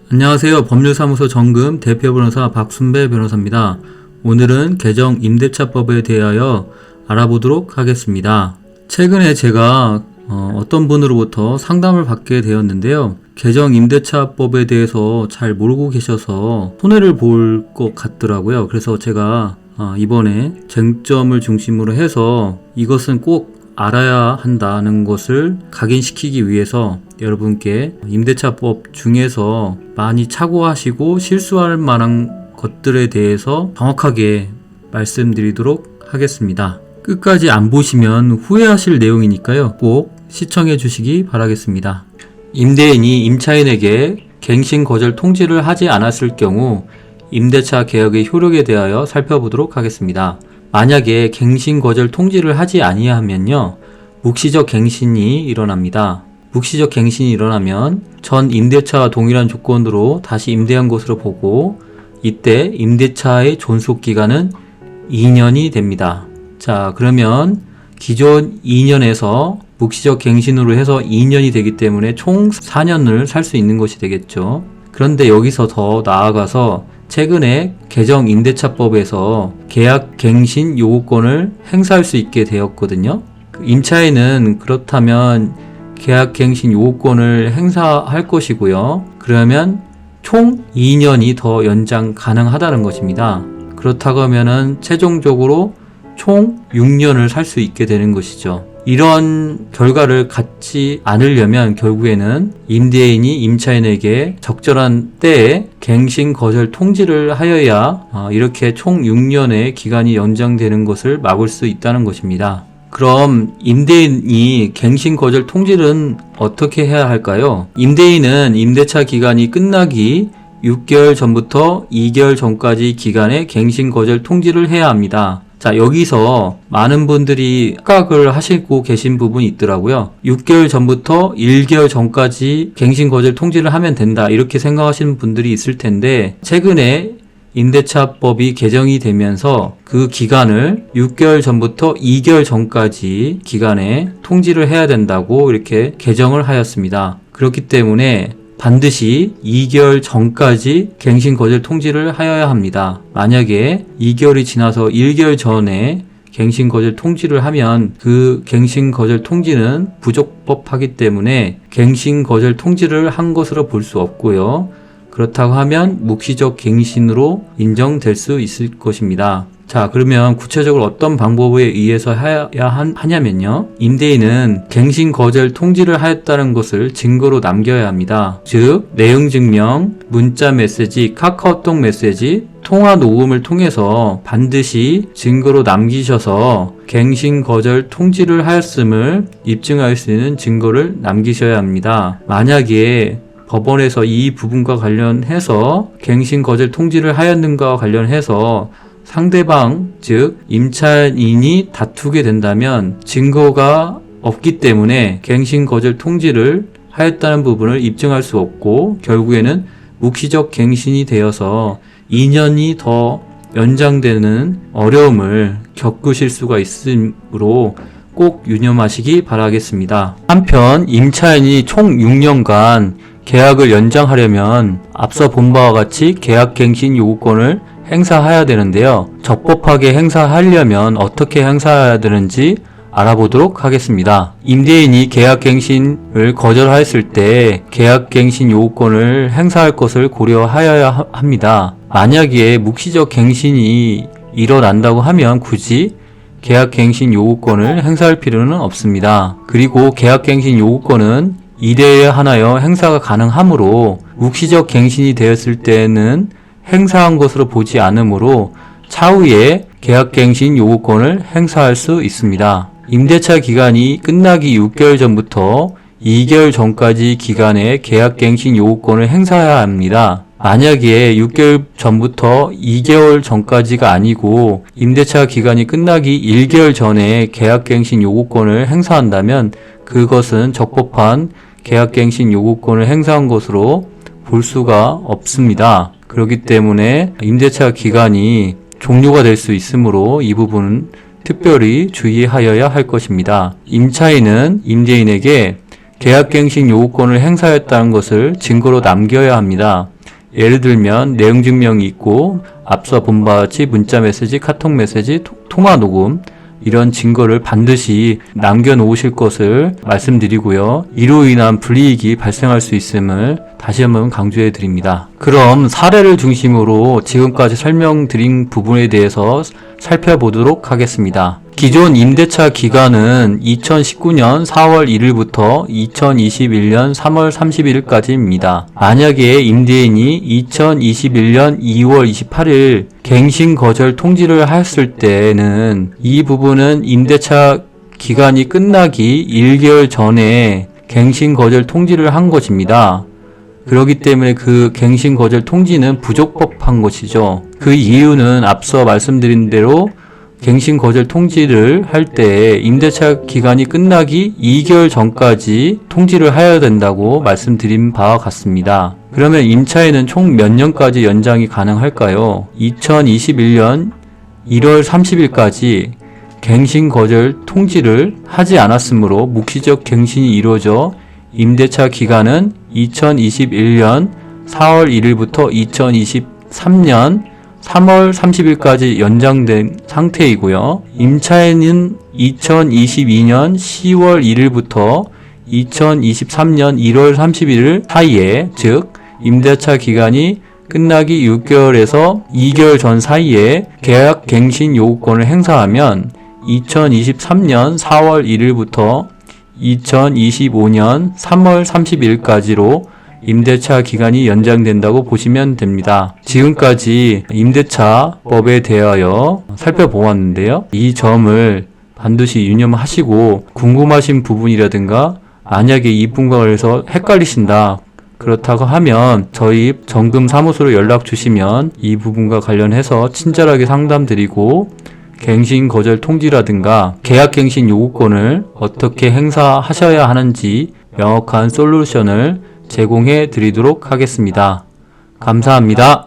안녕하세요. 법률사무소 정금 대표변호사 박순배 변호사입니다. 오늘은 개정 임대차법에 대하여 알아보도록 하겠습니다. 최근에 제가 어떤 분으로부터 상담을 받게 되었는데요. 개정 임대차법에 대해서 잘 모르고 계셔서 손해를 볼 것 같더라고요. 그래서 제가 이번에 쟁점을 중심으로 해서 이것은 꼭 알아야 한다는 것을 각인시키기 위해서 여러분께 임대차법 중에서 많이 착오하시고 실수할 만한 것들에 대해서 정확하게 말씀드리도록 하겠습니다. 끝까지 안 보시면 후회하실 내용이니까요. 꼭 시청해 주시기 바라겠습니다. 임대인이 임차인에게 갱신 거절 통지를 하지 않았을 경우 임대차 계약의 효력에 대하여 살펴보도록 하겠습니다. 만약에 갱신 거절 통지를 하지 아니하면요, 묵시적 갱신이 일어납니다. 묵시적 갱신이 일어나면 전 임대차와 동일한 조건으로 다시 임대한 것으로 보고, 이때 임대차의 존속 기간은 2년이 됩니다. 자, 그러면 기존 2년에서 묵시적 갱신으로 해서 2년이 되기 때문에 총 4년을 살 수 있는 것이 되겠죠. 그런데 여기서 더 나아가서 최근에 개정 임대차법에서 계약 갱신 요구권을 행사할 수 있게 되었거든요. 임차인은 그렇다면 계약 갱신 요구권을 행사할 것이고요. 그러면 총 2년이 더 연장 가능하다는 것입니다. 그렇다고 하면은 최종적으로 총 6년을 살 수 있게 되는 것이죠. 이런 결과를 갖지 않으려면 결국에는 임대인이 임차인에게 적절한 때에 갱신 거절 통지를 하여야 이렇게 총 6년의 기간이 연장되는 것을 막을 수 있다는 것입니다. 그럼 임대인이 갱신 거절 통지는 어떻게 해야 할까요? 임대인은 임대차 기간이 끝나기 6개월 전부터 2개월 전까지 기간에 갱신 거절 통지를 해야 합니다. 자, 여기서 많은 분들이 착각을 하시고 계신 부분이 있더라고요. 6개월 전부터 1개월 전까지 갱신 거절 통지를 하면 된다, 이렇게 생각하시는 분들이 있을 텐데, 최근에 임대차법이 개정이 되면서 그 기간을 6개월 전부터 2개월 전까지 기간에 통지를 해야 된다고 이렇게 개정을 하였습니다. 그렇기 때문에 반드시 2개월 전까지 갱신 거절 통지를 하여야 합니다. 만약에 2개월이 지나서 1개월 전에 갱신 거절 통지를 하면 그 갱신 거절 통지는 부적법하기 때문에 갱신 거절 통지를 한 것으로 볼 수 없고요. 그렇다고 하면 묵시적 갱신으로 인정될 수 있을 것입니다. 자, 그러면 구체적으로 어떤 방법에 의해서 해야 하냐면요, 임대인은 갱신 거절 통지를 하였다는 것을 증거로 남겨야 합니다. 즉, 내용 증명, 문자 메시지, 카카오톡 메시지, 통화 녹음을 통해서 반드시 증거로 남기셔서 갱신 거절 통지를 하였음을 입증할 수 있는 증거를 남기셔야 합니다. 만약에 법원에서 이 부분과 관련해서 갱신 거절 통지를 하였는가와 관련해서 상대방, 즉 임차인이 다투게 된다면 증거가 없기 때문에 갱신 거절 통지를 하였다는 부분을 입증할 수 없고 결국에는 묵시적 갱신이 되어서 2년이 더 연장되는 어려움을 겪으실 수가 있으므로 꼭 유념하시기 바라겠습니다. 한편 임차인이 총 6년간 계약을 연장하려면 앞서 본 바와 같이 계약갱신 요구권을 행사해야 되는데요. 적법하게 행사하려면 어떻게 행사해야 되는지 알아보도록 하겠습니다. 임대인이 계약갱신을 거절하였을 때 계약갱신 요구권을 행사할 것을 고려하여야 합니다. 만약에 묵시적 갱신이 일어난다고 하면 굳이 계약갱신 요구권을 행사할 필요는 없습니다. 그리고 계약갱신 요구권은 이례에 한하여 행사가 가능하므로 묵시적 갱신이 되었을 때는 행사한 것으로 보지 않으므로 차후에 계약갱신 요구권을 행사할 수 있습니다. 임대차 기간이 끝나기 6개월 전부터 2개월 전까지 기간에 계약갱신 요구권을 행사해야 합니다. 만약에 6개월 전부터 2개월 전까지가 아니고 임대차 기간이 끝나기 1개월 전에 계약갱신 요구권을 행사한다면 그것은 적법한 계약갱신 요구권을 행사한 것으로 볼 수가 없습니다. 그렇기 때문에 임대차 기간이 종료가 될 수 있으므로 이 부분은 특별히 주의하여야 할 것입니다. 임차인은 임대인에게 계약갱신 요구권을 행사했다는 것을 증거로 남겨야 합니다. 예를 들면 내용 증명이 있고 앞서 본 바와 같이 문자 메시지, 카톡 메시지, 통화 녹음 이런 증거를 반드시 남겨놓으실 것을 말씀드리고요. 이로 인한 불이익이 발생할 수 있음을 다시 한번 강조해 드립니다. 그럼 사례를 중심으로 지금까지 설명드린 부분에 대해서 살펴보도록 하겠습니다. 기존 임대차 기간은 2019년 4월 1일부터 2021년 3월 31일까지입니다. 만약에 임대인이 2021년 2월 28일 갱신 거절 통지를 하였을 때는 이 부분은 임대차 기간이 끝나기 1개월 전에 갱신 거절 통지를 한 것입니다. 그렇기 때문에 그 갱신 거절 통지는 부적법한 것이죠. 그 이유는 앞서 말씀드린 대로 갱신 거절 통지를 할 때 임대차 기간이 끝나기 2개월 전까지 통지를 하여야 된다고 말씀드린 바와 같습니다. 그러면 임차인은 총 몇 년까지 연장이 가능할까요? 2021년 1월 30일까지 갱신 거절 통지를 하지 않았으므로 묵시적 갱신이 이루어져 임대차 기간은 2021년 4월 1일부터 2023년 3월 30일까지 연장된 상태이고요. 임차인은 2022년 10월 1일부터 2023년 1월 31일 사이에, 즉 임대차 기간이 끝나기 6개월에서 2개월 전 사이에 계약 갱신 요구권을 행사하면 2023년 4월 1일부터 2025년 3월 30일까지로 임대차 기간이 연장된다고 보시면 됩니다. 지금까지 임대차법에 대하여 살펴보았는데요. 이 점을 반드시 유념하시고 궁금하신 부분이라든가 만약에 이 부분과 관련해서 헷갈리신다. 그렇다고 하면 저희 정금사무소로 연락 주시면 이 부분과 관련해서 친절하게 상담드리고 갱신 거절 통지라든가 계약 갱신 요구권을 어떻게 행사하셔야 하는지 명확한 솔루션을 제공해 드리도록 하겠습니다. 감사합니다.